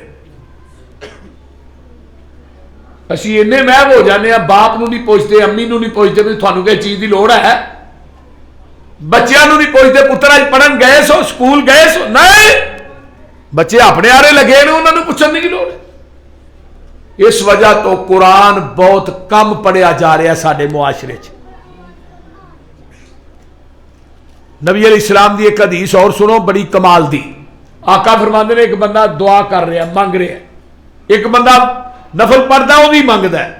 اسی اینے محب ہو جانے ہیں, باپ نو نہیں پوچھتے, امی نو نہیں پوچھتے بھی تھانوں کسی چیز کی لوڑ ہے, بچیاں نو نہیں پوچھتے پتر اج پڑھن گئے سو, سکول گئے سو, نہیں, بچے اپنے آرے لگے نے, انہوں نے پوچھنے کی لوڑ ہے. اس وجہ تو قرآن بہت کم پڑھیا جا رہا ہے سارے معاشرے چ. نبی علیہ السلام دی ایک حدیث اور سنو بڑی کمال دی. آقا فرماندے نے ایک بندہ دعا کر رہا ہے, مانگ رہا ہے, ایک بندہ نفل پڑھتا ہے وہ بھی مانگتا ہے,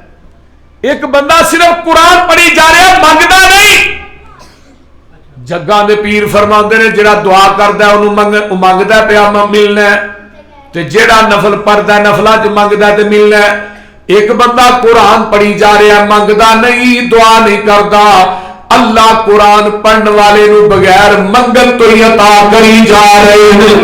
ایک بندہ صرف قرآن پڑھی جا رہا ہے مانگتا نہیں. جگاں دے پیر فرماندے نے جڑا دعا کردا ہے انہوں مانگدا ہے پیا ملنا ہے, تے جڑا نفل پڑھدا ہے نفلاں چ مانگدا ہے تے ملنا ہے. ایک بندہ قرآن پڑھی جا رہا ہے مانگدا نہیں, دعا نہیں کردا, اللہ قرآن پڑھن والے نو بغیر منگل تو ہی عطا کری جا رہے ہیں.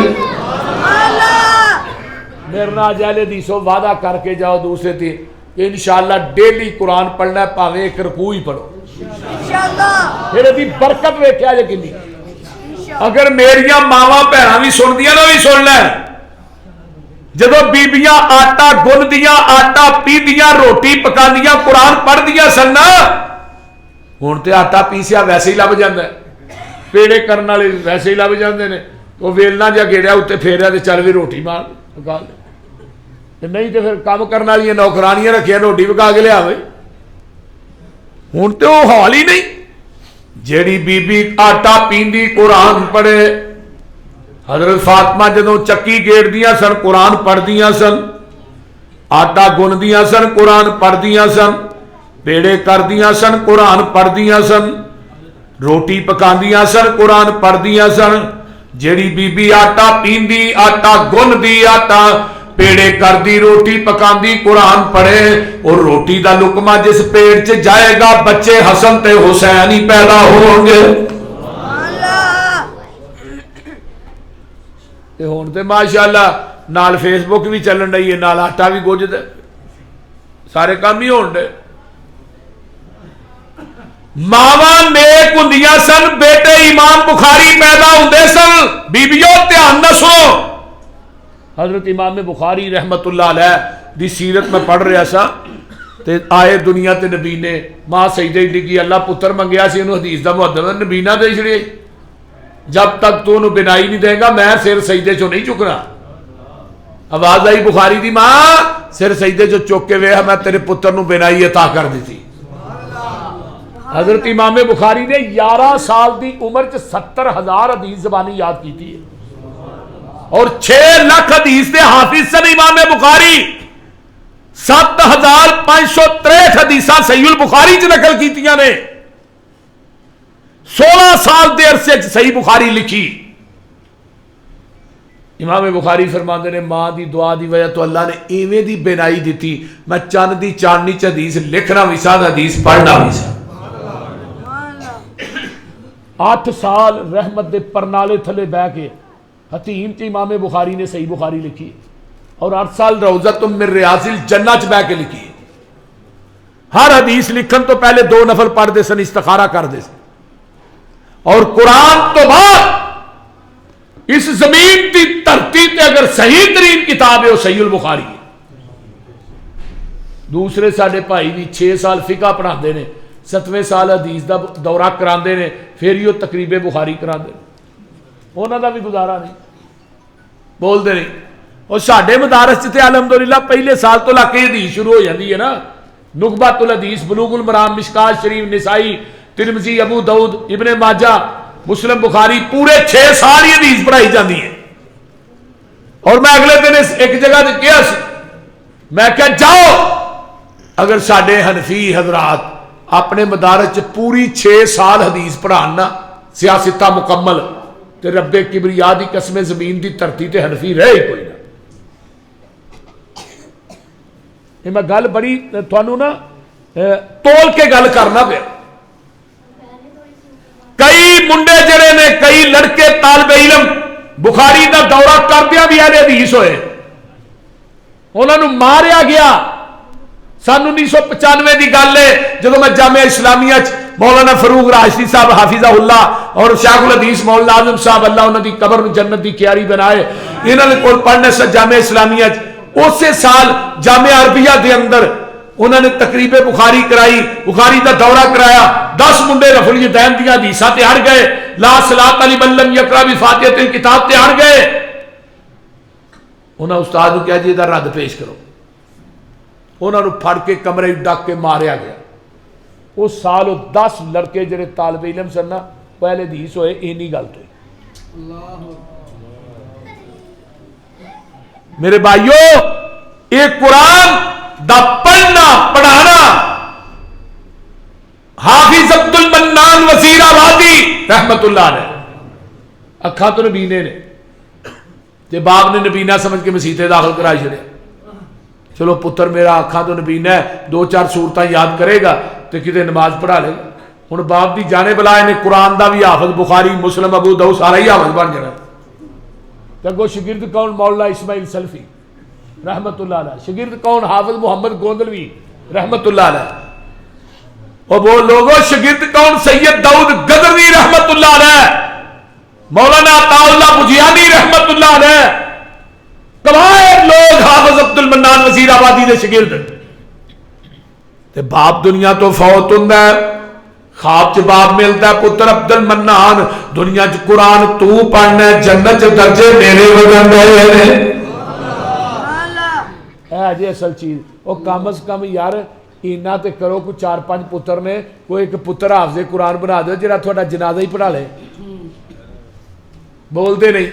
میرے نال جہلے دیسو وعدہ کر کے جاؤ دوسرے تے کہ انشاءاللہ ڈیلی قرآن پڑھنا ہے, پاویں ایک رکوع ہی پڑھو انشاءاللہ, پھر دی برکت ویکھیا جے کتنی. اگر میریاں ماواں بہناں بھی سن دیاں نا بھی سن لین, جدو بیبیاں آٹا گن دیاں, آٹا پی دیاں, روٹی پکا دیاں, قرآن پڑھ دیاں سن نا, ہن تے آٹا پیسیا ویسے ہی لب جاندا ہے, پیڑے کرن والے ویسے ہی لب جاندے نے, وہ ویلنا جا گیڑیا اتنے پھیریا تے چل بھی روٹی مار پکا لے, نہیں تو پھر کام کرنے والی نوکرانیاں رکھیاں روٹی پکا کے لیا. ہوں تو وہ حال ہی نہیں. جیڑی بی بی آٹا پیندی قرآن پڑھے, حضرت فاطمہ جدوں چکی گیڑ دیاں سن قرآن پڑھ دیاں سن, آٹا گن دیاں سن قرآن پڑھ دیاں سن, پیڑے کر دیاں سن قرآن پڑھ دیاں سن, روٹی پکاندیاں سن قرآن پڑھ دیاں سن. جیڑی بی بی آٹا پیندی, آٹا گن دی, آٹا پیڑے کر دی, روٹی پکاندی, قرآن پڑھے, اور روٹی دا لقمہ جس پیٹ چ جائے گا بچے حسن تے حسین ہی پیدا ہوں گے. ہون تے ماشاءاللہ نال فیس بک بھی چلن رہی ہے, نال آٹا بھی گوجد ہے, سارے کام ہی ہون دے. ماواں نیک ہوندیاں سن, بیٹے امام بخاری پیدا ہوندے سن. بیبیوں دھیان نہ سنو, حضرت امام بخاری رحمت اللہ علیہ دی سیرت میں پڑھ رہا سا, تے آئے دنیا تے نبی نے ماں سجدے ڈگی, اللہ پتر منگیا سی, انہوں حدیث دا مؤدب نبی نہ دے چھڑے, جب تک تو انہوں بنائی نہیں دے گا میں سر سجدے چو نہیں چکنا. آواز آئی بخاری دی, ماں سر سجدے چو چک کے ویہ میں تیرے پتر نو بنائی عطا کر دی تھی. حضرت امام بخاری نے 11 سال دی عمر چ 70,000 حدیث زبانی یاد کی تھی. اور 6 لاکھ حدیث دے حافظ سن امام بخاری. 7563 حدیثاں صحیح البخاری چ نقل کیتیاں نے. 16 سال دے عرصے صحیح بخاری لکھی. امام بخاری فرماندے نے ماں دی دعا دی وجہ تو اللہ نے ایویں دی بینائی دیتی میں چند دی چاندنی چ حدیث لکھنا بھی سا حدیث پڑھنا بھی سا. 8 سال رحمت دے پرنالے تھلے بہ کے حتیم چ امام بخاری نے صحیح بخاری لکھی اور 8 سال روضۃ من ریاض الجنہ چ بہ کے لکھی. ہر حدیث لکھن تو پہلے 2 نفل پڑھ دے سن, استخارہ کر دے سن. اور قرآن تو بعد اس زمین کی دھرتی تے اگر صحیح ترین کتاب ہے وہ صحیح البخاری ہے. دوسرے ساڈے بھائی بھی 6 سال فقہ پڑھاندے نے, 7ویں سال حدیث دا دورہ کراندے نے, پھر ہی وہ تقریب بخاری کراندے نے. انہاں دا بھی گزارا نہیں, بول دے نہیں. اور ساڈے مدارس تے الحمدللہ پہلے سال تو لا کے حدیث شروع ہو جاندی ہے نا. نخبۃ الحدیث, بلوغ المرام, مشکات شریف, نسائی, ترمذی, ابو داؤد, ابن ماجہ, مسلم, بخاری, پورے 6 سال ہی حدیث پڑھائی جاتی ہے. اور میں اگلے دن ایک جگہ تے کیا سی, میں کہا جاؤ اگر ساڈے حنفی حضرات اپنے مدارس پوری 6 سال حدیث پڑھانا سیاستہ مکمل تے رب کبریا دی قسم زمین دی دھرتی تے حنفی رہے ہی کوئی نہ. یہ میں گل بڑی تھانوں نا تول کے گل کرنا پیا. کئی منڈے جڑے نے, کئی لڑکے طالب علم بخاری دا دورہ کردیا بھی اہل حدیث ہوئے, انہوں نے ماریا گیا. سن 1995 کی گل ہے جب میں جامعہ اسلامیہ مولانا فروغ راشدی صاحب حافظہ اللہ اور شیخ الحدیث مولانا اعظم صاحب اللہ انہوں دی قبر جنت دی کیاری بنائے, انہوں نے کوئی پڑھنے سے جامعہ اسلامیہ اسی سال جامعہ عربیہ دے اندر انہوں نے تقریب بخاری کرائی, بخاری دا دورہ کرایا. 10 منڈے رفع الیدین دیا حدیثاں تے اڑ گئے, لا صلاۃ لمن لم یقرأ بفاتحۃ الکتاب تے اڑ گئے. انہاں استاد کو کہا جی دا رد پیش کرو. انہوں نے پھڑ کے کمرے ڈک کے ماریا گیا. اس سال 10 لڑکے جڑے طالب علم سن نا پہلے حدیث ہوئے, اینی گل تو میرے بھائیو ایک قرآن دا پڑھنا پڑھانا. حافظ عبد المنان وزیر آبادی رحمت اللہ علیہ اکھاں تو نبینے نے تے باپ نے نبینا سمجھ کے مسیطے داخل کرا چھڑے. چلو پتر میرا اکھاں تو نبینا ہے, 2-4 سورتاں یاد کرے گا تے کتے نماز پڑھا لے گا. ہن باپ دی جانے بلائے نے قرآن دا بھی حافظ, بخاری, مسلم, ابو داؤد سارا ہی حافظ بن جانا. تے اگوں شاگرد کون مولانا اسماعیل سلفی رحمت اللہ علیہ, شاگرد کون حافظ محمد گوندلوی رحمت اللہ علیہ. اور وہ لوگوں شاگرد کون سید داؤد غدروی رحمت اللہ علیہ, مولانا عطا اللہ بجیانی رحمت اللہ علیہ. کمائے لوگ حافظ عبد المنان وزیر آبادی دے شاگرد. تے باپ دنیا تو فوت ہوندا ہے, خواب چ باپ ملتا ہے پتر عبد المنان دنیا چ قرآن تو پڑھنا ہے, جنت چ درجے میرے وگن دے اے جی اصل چیز. وہ کم از کم یار اینا تے کرو, کوئی 4-5 پتر نے, کوئی ایک پتر حافظ قرآن بنا دو جڑا تھوڑا جنازہ ہی پڑھا لے. بولتے نہیں.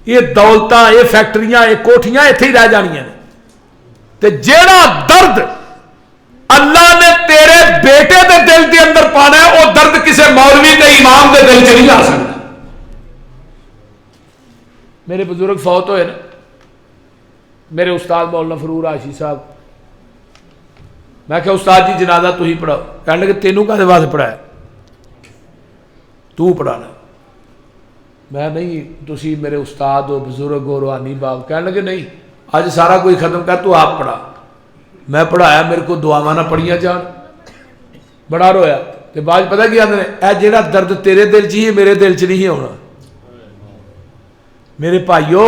یہ دولتاں, یہ فیکٹریاں, یہ کوٹھیاں اتنے ہی رہ جانیاں نے. تے جیڑا درد اللہ نے تیرے بیٹے دے دل دے اندر پانا ہے وہ درد کسے مولوی تے امام دے دل چ نہیں آ سکتا. میرے بزرگ فوت ہوئے نا, میرے استاد مولانا فروغ راشدی صاحب, میں کہ استاد جی جنازہ تو ہی پڑھاؤ. کہنے لگے تینوں کہتے واسطے پڑھایا, تو پڑھانا. میں نہیں, تسی میرے استاد ہو, بزرگ ہو, روحانی باپ. کہنے لگے نہیں, آج سارا کوئی ختم کر, تو آپ پڑھا. میں پڑھایا, میرے کو دعاواں نہ پڑھیاں جان. بڑا رویا. تے بعد پتہ کیا آندے نے, اے جیڑا درد تیرے دل چ ہی میرے دل چ نہیں ہونا. میرے بھائیو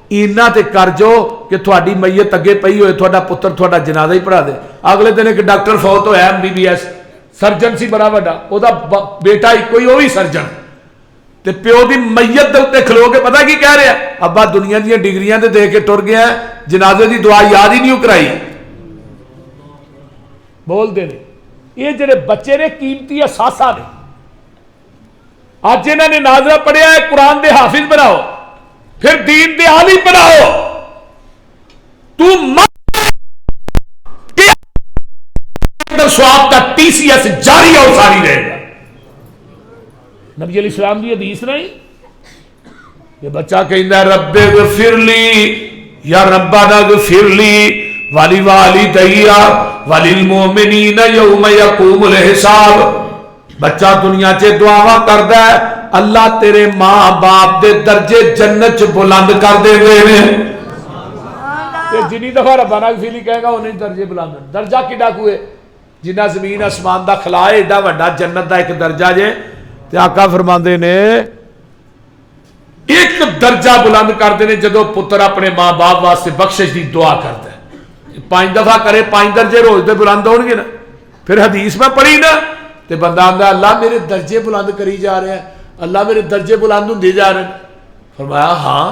اینا تے کر جو کہ تھوڑی میت اگے پئی ہوئے, تھوڑا پتر تھوڑا جنازہ ہی پڑھا دے. اگلے دن ایک ڈاکٹر فوت ہویا MBBS سرجن سی بڑا بڑا, او دا بیٹا ہی کوئی وہ بھی سرجن, تے پیو دی میت دے تے کھلو کے پتہ کی کہہ رہا, ابا دنیا دی ڈگریاں تے دے کے ٹر گیا ہے, جنازے دی دعا یاد ہی نہیں کرائی. بول دے نے یہ جڑے بچے نے قیمتی اثاثہ نے. اج انہاں نے ناظرہ پڑھیا ہے قرآن دے حافظ بناؤ, پھر دین دے عالم بناؤ. تو سواب کا TCS جاری اور ساری رہے گا. نبی علیہ السلام کی حدیث نہیں یہ بچہ کہندا ہے رب اغفر لی یا ربنا اغفر لی والی والدیا وللمؤمنین یوم یقوم الحساب. بچہ دنیا چ دعاواں کردا ہے اللہ تیرے ماں باپ دے درجے جنت چ بلند کر دے نے. تے جنی دفعہ ربنا اغفر لی کہے گا انہیں درجے بلند. درجہ کڈا کوئے جنہ زمین آسمان دا خلا ہے ایڈا وڈا جنت دا ایک درجہ جے. تے آقا فرماندے نے ایک درجہ بلند کرتے ہیں جدو پتر اپنے ماں باپ واسطے بخشش دی دعا کرتا ہے. 5 دفعہ کرے 5 درجے روز دے بلند ہون گے نا. پھر حدیث میں پڑھی نا تے بندہ آندا اللہ میرے درجے بلند کری جا رہے ہیں, اللہ میرے درجے بلند ہوندے جا رہے ہیں. فرمایا ہاں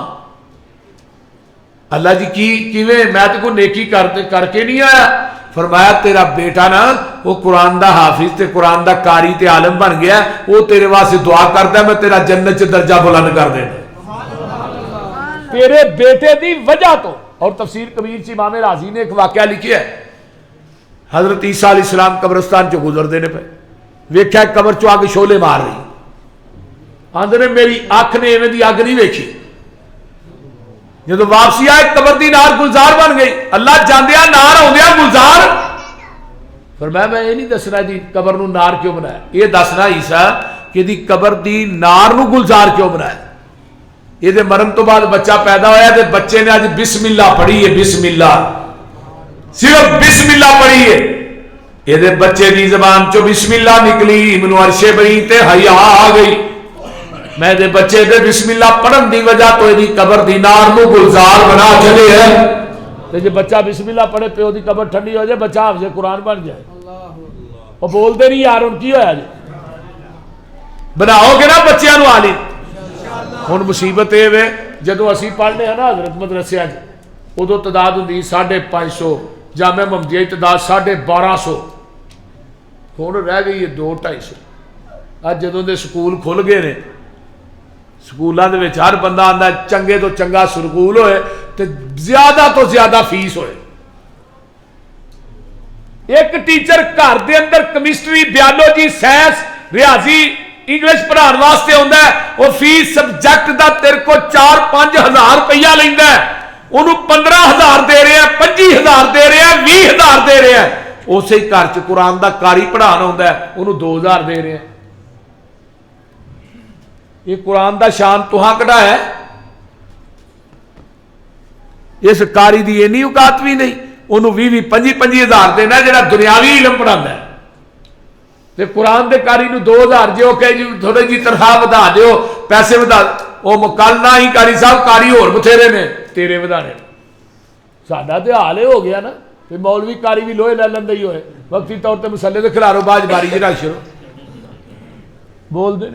اللہ جی کیویں میں تے کوئی نیکی کر کے نہیں آیا. فرمایا تیرا بیٹا نا وہ قرآن دا حافظ تے قرآن دا قاری تے عالم بن گیا, وہ تیرے واسطے دعا کرتا ہے میں تیرا جنت چ درجہ بلند کر دینا تیرے بیٹے دی وجہ تو. اور تفسیر کبیر چ امام رازی نے ایک واقعہ لکھیا ہے. حضرت عیسیٰ علیہ السلام قبرستان چ گزر دینے پہ ویکھیا قبر چ آگ شولے مار رہی. آندے نے میری اکھ نے ایویں دی اگ نہیں ویکھی. جدو واپسی آئے قبر دی نار گلزار بن گئی. اللہ جاندیا نار آندیا گلزار. فرمایا میں یہ نہیں دسنا جی قبر نو نار کیوں بنایا, یہ دسنا عیسیٰ کہ دی قبر دی نار نو گلزار کیوں بنایا. یہ دے مرن تو بعد بچہ پیدا ہویا تے بچے نے آج بسم اللہ پڑھی ہے. بسم اللہ صرف بسم اللہ پڑھی ہے. یہ دے بچے دی زبان چو بسم اللہ نکلی منو عرش بری تے حیا آ گئی. میں دے بچے دے بسم اللہ پڑھن دی وجہ تو دی قبر دی نار نو گلزار بنا چلے ہے. تے جے بچہ بسم اللہ پڑھے پیو دی قبر ٹھنڈی ہو جائے بچہ حافظ قرآن بن جائے. وہ بولتے نہیں یار ان کی ہویا جی بناؤ گے نا بچیاں نو عالم. ہن مصیبت اے وے جدو اسی پڑھنے ہیں نا حضرت مدرسے ادو تعداد ہوندی 550 جامع محمدیہ تعداد 1250 ہن رہ گئی ہے 200-250. اج جدوں دے سکول کھل گئے نے سکولاں دے وچ ہر بندہ آندا چنگے تو چنگا سکول ہوئے تے زیادہ تو زیادہ فیس ہوئے. ایک ٹیچر گھر دے اندر کیمسٹری بیولوجی سائنس ریاضی انگلش پڑھان واسطے ہوندا ہے وہ فیس سبجیکٹ دا تیرے کو 4-5 ہزار روپیہ لیندا ہے. انہوں 15,000 دے رہے ہیں 25,000 دے رہے ہیں 20,000 دے رہے ہیں. اسی گھر چ قرآن دا قاری پڑھان ہوندا ہے انہوں 2,000 دے رہے ہیں. یہ قرآن دا شان تہاں کڑا ہے. اس قاری دی اینی اوقات بھی نہیں انہوں 20-25 دینا جڑا دنیاوی علم پڑھاندا ہے. تے قرآن دے قاری نو 2,000 جو کہ جی تھوڑے جی تنخواہ ودا دیو پیسے ودا او مکل نہ ہی قاری صاحب قاری اور بتھیرے نے تیرے ودانے. ساڈا تے حال ہو گیا نا کہ مولوی قاری بھی لوہے لے لیندے ہی ہوئے وقتی طور تے مسلے تے کھلارو باج باری جی رکھ شروع بول دے.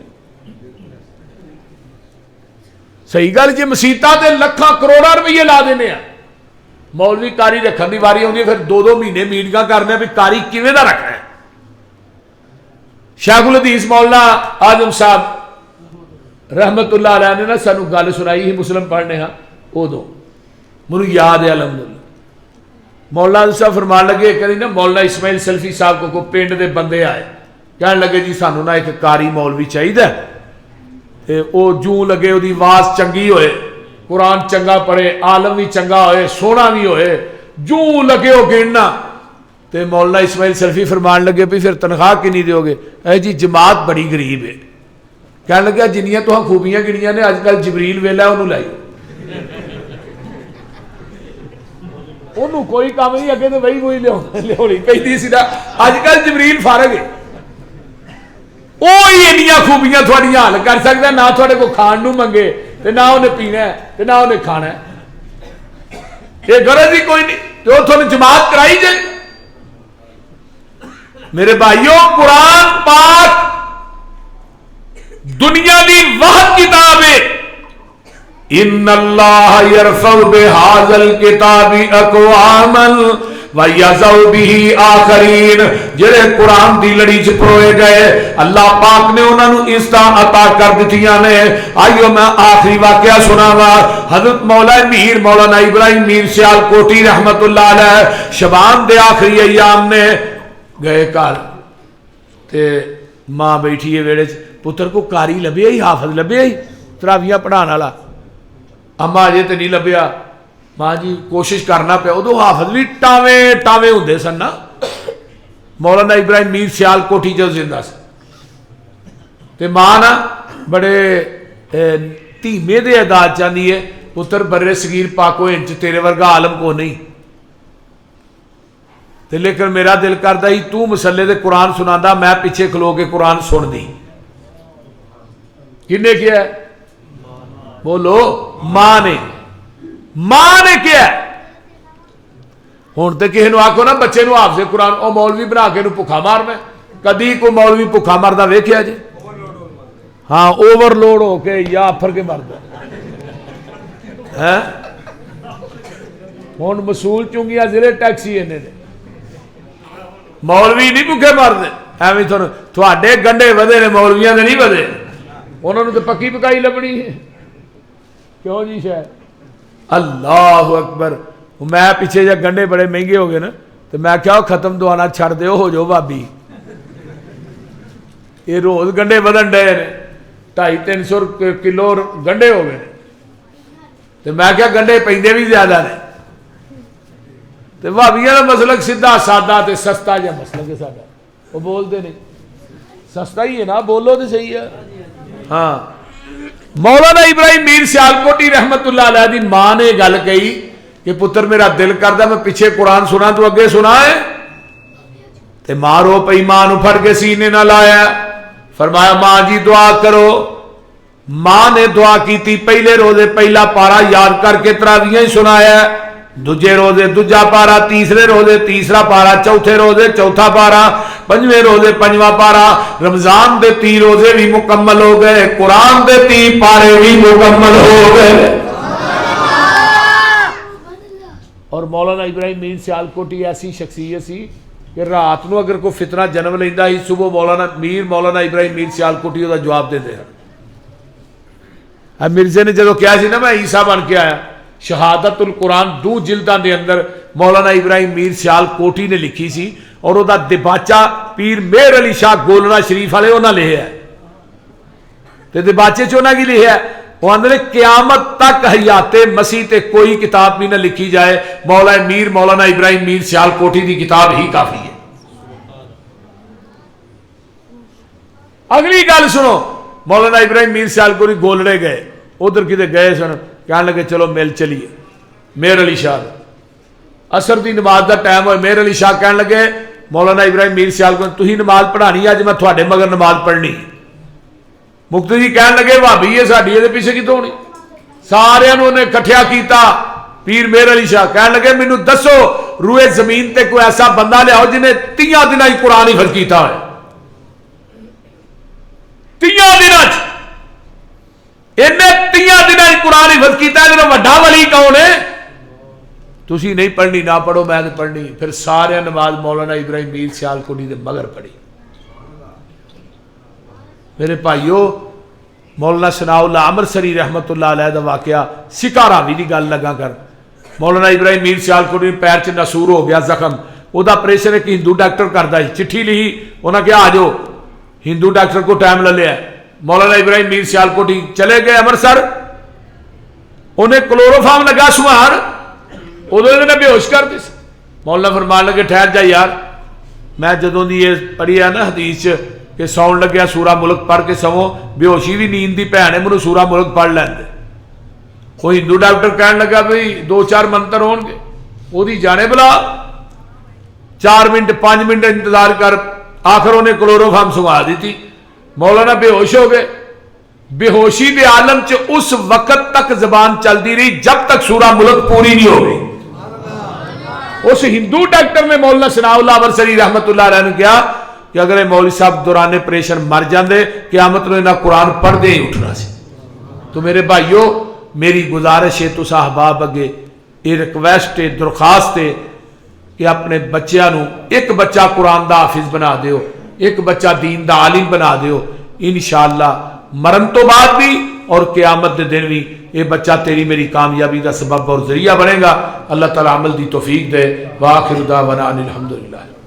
صحیح گل جی مسیتاں تے لکھاں کروڑاں روپیے لا دینے ہیں مولوی قاری رکھن دی واری ہوندی ہے پھر 2-2 مہینے میٹنگاں کرنے بھی قاری کیویں دا رکھنا ہے. شیخ الحدیث مولانا اعظم صاحب رحمت اللہ علیہ نے نا سانو گل سنائی ہی مسلم پڑھنے ہاں ادو مجھے یاد ہے الحمدللہ. مولانا صاحب فرمان لگے کہ نا مولانا اسماعیل سلفی صاحب کو پنڈ دے بندے آئے کہنے لگے جی سانو نا ایک قاری مولوی چاہیے. او جوں لگے دی آواز چنگی ہوئے قرآن چنگا پڑھے عالم بھی چنگا ہوئے سونا بھی ہوئے جوں لگے وہ گننا. تے مولانا اسماعیل سلفی فرمان لگے بھی پھر تنخواہ کی نہیں دیو گے. اے جی جماعت بڑی غریب ہے. کہنے لگا جنیاں تو ہاں خوبیاں گنیاں نے اج کل جبریل ویلا انہوں لائی انہوں کوئی کام نہیں اگے تو وہی لیا پی دی سی نا اج کل جبریل فارغ ہے وہی اینیاں خوبیاں تھوڑی حل کر سکتا نہ تھوڑے کو کھان نو منگے تے نہ انہیں پینا ہے تے نہ انہیں کھانا ہے. یہ غرض ہی کوئی نہیں تو تھوڑی جماعت کرائی جائے. میرے بھائیوں قرآن پاک دنیا دی واحد کتاب ہے. ان اللہ یرفع بہذا الکتاب اقواما وَيَزَوْ بِهِ آخَرِينَ جڑے قرآن دی لڑی چ پروئے گئے اللہ پاک نے انہوں نے عزتاں عطا کر دتیاں نے. آئیو میں آخری واقعہ سناواں. حضرت مولانا ابراہیم میر سیال کوٹی رحمت اللہ علیہ شبان دے آخری ایام نے گئے کال تے ماں بیٹھی ہے ویڑے پتر کو کاری لبیا ہی حافظ لبیا ہی تراویاں پڑھانا لا اما اجے تے نہیں لبیا. ماں جی کوشش کرنا پہ ادو حافظ بھی ٹاوے ہوندے سن نا. مولانا ابراہیم میر سیال کوٹھی جو زندہ سے تے ماں نا بڑے دھیمے دے ادا چاہتی ہے پتر برے صغیر پاکو انچ تیرے ورگا عالم کو نہیں تے لیکن میرا دل کردا ہی تو مسلے دے قرآن سناندا میں پیچھے کھلو کے قرآن سن دی. کنے کیا ہے بولو ماں نے کیا ہے. ہوں تو کسی نے آخو نا بچے نو حافظ قرآن او مولوی بنا کے بھوکا مارنا کدی کوئی مولوی بھوکا مردا ویکھیا جی. ہاں اوور لوڈ ہو کے یا آفر کے مرد ہوں مسول چونگیاں ضلع ٹیکسی نے مولوی نہیں بھوکے مرد ایویں تھوڑے گنڈے ودے نے مولویاں دے نہیں ودے انہوں نے تو پکی پکائی لبنی ہے. کیوں جی شاید اللہ اکبر. میں پیچھے جب گنڈے بڑے مہنگے ہو گئے نا تو میں کیا ختم دوانا چھڑ دے ہو جو بھابی یہ روز گنڈے بدن ڈے 250-300 کلو گنڈے ہو گئے تو میں کیا گنڈے پیندے بھی زیادہ نے تو بھابیاں کا مسلک سیدھا سادہ تے سستا جا مسلک ہے سادہ وہ بولتے نہیں سستا ہی ہے نا بولو تو صحیح ہے. ہاں مولانا ابراہیم میر سیال کوٹی رحمت اللہ علیہ دی ماں نے گل کہی کہ پتر میرا دل کردا میں پیچھے قرآن سنا تو اگے سنا ہے تے ماں رو پئی ماں نو پھڑ کے سینے نہ لایا. فرمایا ماں جی دعا کرو. ماں نے دعا کیتی پہلے روزے پہلا پارا یاد کر کے تراویحاں ہی سنایا دوجے روزے دوجا پارا تیسرے روزے تیسرا پارا چوتھے روزے چوتھا پارا پنجویں روزے پنجواں پارا. رمضان دے 3 روزے بھی مکمل ہو گئے قرآن دے 3 پارے بھی مکمل ہو گئے. اور مولانا ابراہیم میر سیال کوٹی ایسی شخصیت سی کہ رات نو اگر کوئی فتنہ جنم لیندا ہی صبح مولانا ابراہیم میر سیال کوٹی دا جواب دے دے. اب مرزے نے جدو کیا سی نا میں عیسیٰ بن کے آیا شہادت القرآن 2 جلداں دے اندر مولانا ابراہیم میر سیال کوٹی نے لکھی سی اور وہ دباچہ پیر مہر علی شاہ گولنا شریف والے انہاں لکھیا ہے تے دباچے چ انہاں کی لکھیا ہے وہ اندر قیامت تک حیات مسیح تے کوئی کتاب بھی نہ لکھی جائے مولانا ابراہیم میر سیال کوٹی دی کتاب ہی کافی ہے. اگلی گل سنو مولانا ابراہیم میر سیال کوٹی گولڑے گئے ادھر کدے گئے سن کہنے لگے چلو مل چلیے مہر علی شاہ اثر دی نماز دا ٹائم ہوئے مہر علی شاہ کہنے لگے مولانا ابراہیم میر سیال کوٹی تھی نماز پڑھانی اج میں تھوڑے مگر نماز پڑھنی. مفتی جی کہنے لگے بھابی یہ ساڈی یہ پیچھے کتوں ہونی سارے انہیں کٹھیا کیتا. پیر مہر علی شاہ کہنے لگے مینوں دسو روئے زمین تے کوئی ایسا بندہ لیاؤ جنہیں 30 دنوں ہی قرآن حفظ کیتا ہے 30 دنوں انہیں 30 دنوں ہی قرآن حفظ کیتا ہے. وڈا ولی کون ہے تسی نہیں پڑھنی نہ پڑھو میں تو پڑھنی. پھر سارے نماز مولانا ابراہیم میر سیال کوٹی دے مگر پڑھی. میرے بھائیو مولانا ثناء اللہ امرسری رحمت اللہ علیہ دا واقعہ سکاراوی دی گل لگا کر. مولانا ابراہیم میر سیال کوٹی پیر چ نسور ہو گیا زخم وہ آپریشن ایک ہندو ڈاکٹر کرتا ہے چٹھی لکھی انہاں کیا آ جاؤ ہندو ڈاکٹر کو ٹائم لے لیا. مولانا ابراہیم میر سیال کوٹی چلے گئے امرتسر انہیں کلوروفارم لگا سوار ادھر نے بے ہوش کر دی. مولانا فرمان لگے ٹھہر جا یار میں جدوں دی یہ پڑھی ہے نا حدیث کہ سون لگیا سورہ ملک پڑھ کے سو بے ہوشی بھی نیند دی بھن ہے مینوں سورہ ملک پڑھ لین دے. کوئی ہندو ڈاکٹر کہنے لگا بھائی 2-4 منتر ہون گے وہ جانے بلا 4 منٹ 5 منٹ انتظار کر آخر انہیں کلوروفارم سنگا دی تھی. مولانا بے ہوش ہو گئے. بے ہوشی دے عالم چ اس وقت تک زبان چلتی رہی جب تک سورہ ملک پوری نہیں ہو گئی. اس ہندو ڈاکٹر نے مولانا ثناء اللہ امرسری رحمت اللہ علیہ نے کیا کہ اگر یہ مولوی صاحب دوران پریشن مر جاندے قیامت میں نہ قرآن پڑھ دے ہی اٹھنا سی. تو میرے بھائیو میری گزارش ہے تو احباب اگے یہ ریکویسٹ ہے درخواست ہے کہ اپنے بچیاں نو ایک بچہ قرآن دا حافظ بنا دیو، ایک بچہ دین دا عالم بنا دیو، انشاءاللہ مرن تو بعد بھی اور قیامت دے دن بھی یہ بچہ تیری میری کامیابی دا سبب اور ذریعہ بنے گا۔ اللہ تعالیٰ عمل دی توفیق دے۔ وآخر دعوانا ان الحمدللہ۔